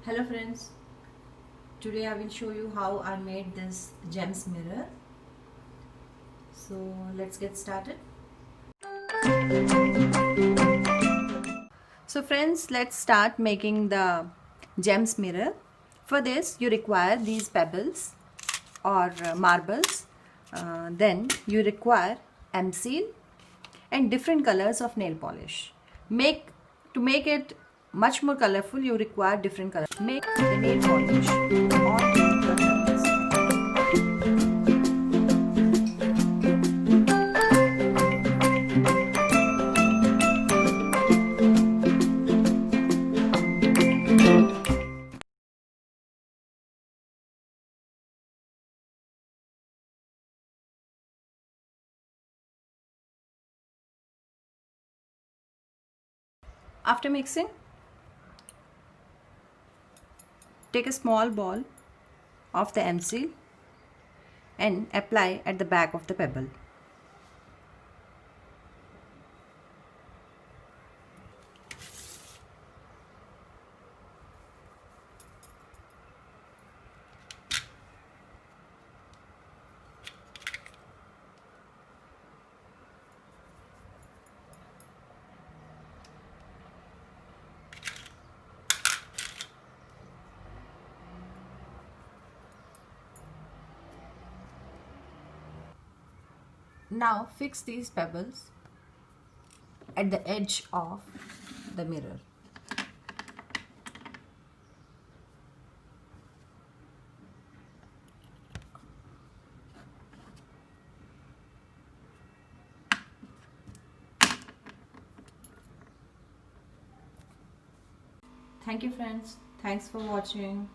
Hello friends, today I will show you how I made this gems mirror. So let's get started. So friends, let's start making the gems mirror. For this you require these pebbles or marbles. Then you require M-seal and different colors of nail polish. To make it much more colorful, you require different colors. Make the nail polish on your pebbles. After mixing, take a small ball of the M-seal and apply at the back of the pebble. Now fix these pebbles at the edge of the mirror. Thank you friends. Thanks for watching.